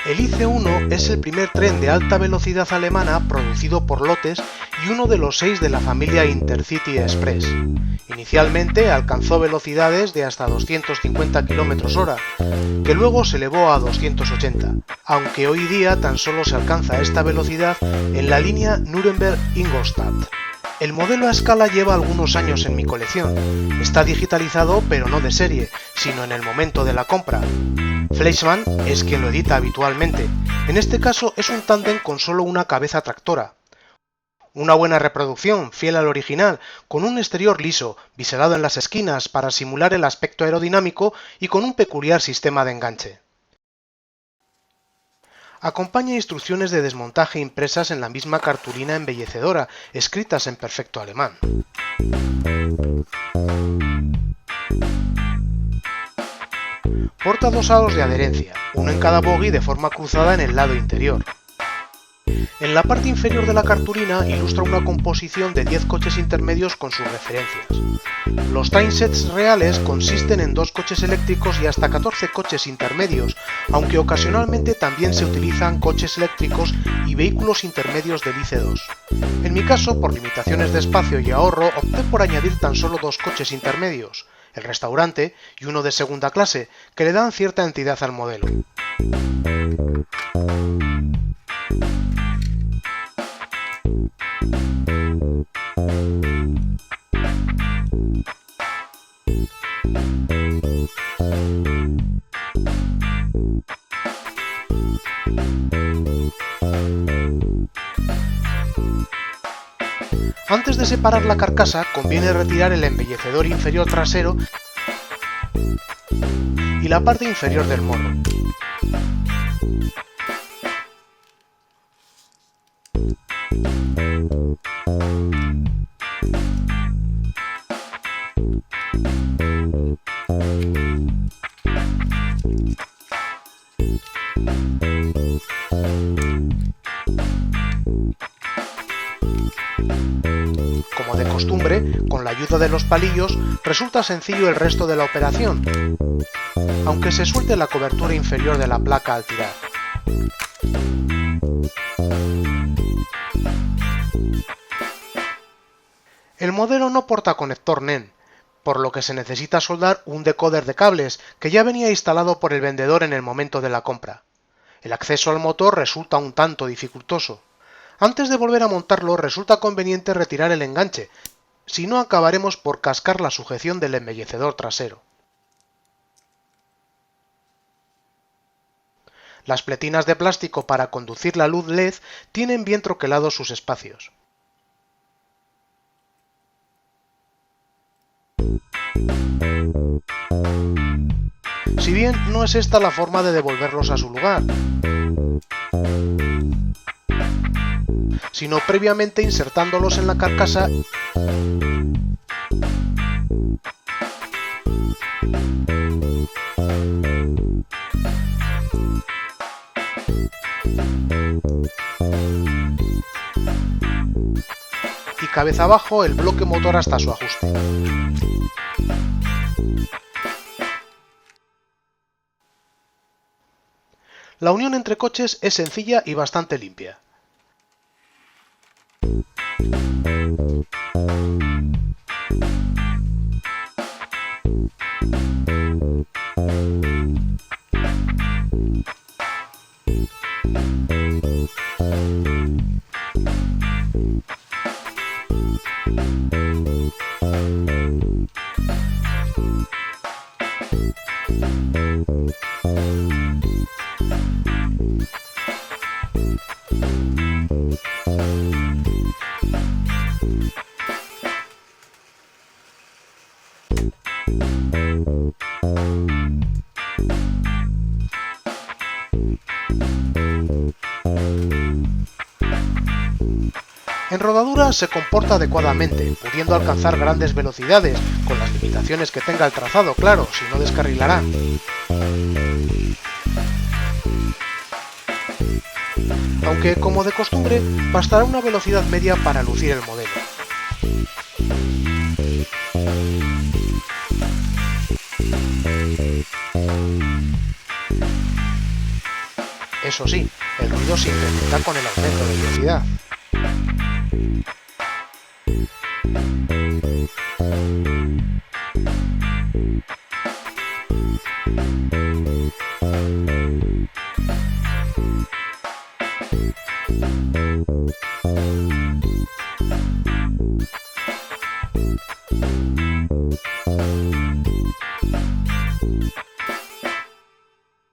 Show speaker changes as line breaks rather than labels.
El IC-1 es el primer tren de alta velocidad alemana producido por Lottes y uno de los 6 de la familia Intercity Express. Inicialmente alcanzó velocidades de hasta 250 km/h, que luego se elevó a 280, aunque hoy día tan solo se alcanza esta velocidad en la línea Nuremberg-Ingolstadt. El modelo a escala lleva algunos años en mi colección. Está digitalizado pero no de serie, sino en el momento de la compra. Fleischmann es quien lo edita habitualmente. En este caso es un tándem con solo una cabeza tractora. Una buena reproducción, fiel al original, con un exterior liso, biselado en las esquinas para simular el aspecto aerodinámico y con un peculiar sistema de enganche. Acompaña instrucciones de desmontaje impresas en la misma cartulina embellecedora, escritas en perfecto alemán. Porta dos aros de adherencia, uno en cada bogie de forma cruzada en el lado interior. En la parte inferior de la cartulina ilustra una composición de 10 coches intermedios con sus referencias. Los timesets reales consisten en 2 coches eléctricos y hasta 14 coches intermedios, aunque ocasionalmente también se utilizan coches eléctricos y vehículos intermedios del IC2. En mi caso, por limitaciones de espacio y ahorro, opté por añadir tan solo 2 coches intermedios, el restaurante y uno de segunda clase, que le dan cierta entidad al modelo. Antes de separar la carcasa, conviene retirar el embellecedor inferior trasero y la parte inferior del morro. Como de costumbre, con la ayuda de los palillos, resulta sencillo el resto de la operación, aunque se suelte la cobertura inferior de la placa al tirar. El modelo no porta conector NEN, por lo que se necesita soldar un decoder de cables que ya venía instalado por el vendedor en el momento de la compra. El acceso al motor resulta un tanto dificultoso. Antes de volver a montarlo resulta conveniente retirar el enganche, si no acabaremos por cascar la sujeción del embellecedor trasero. Las pletinas de plástico para conducir la luz LED tienen bien troquelados sus espacios. Si bien no es esta la forma de devolverlos a su lugar, sino previamente insertándolos en la carcasa y cabeza abajo el bloque motor hasta su ajuste. La unión entre coches es sencilla y bastante limpia. En rodadura se comporta adecuadamente, pudiendo alcanzar grandes velocidades, con las limitaciones que tenga el trazado, claro, si no descarrilará. Aunque, como de costumbre, bastará una velocidad media para lucir el modelo. Eso sí, el ruido se incrementa con el aumento de velocidad.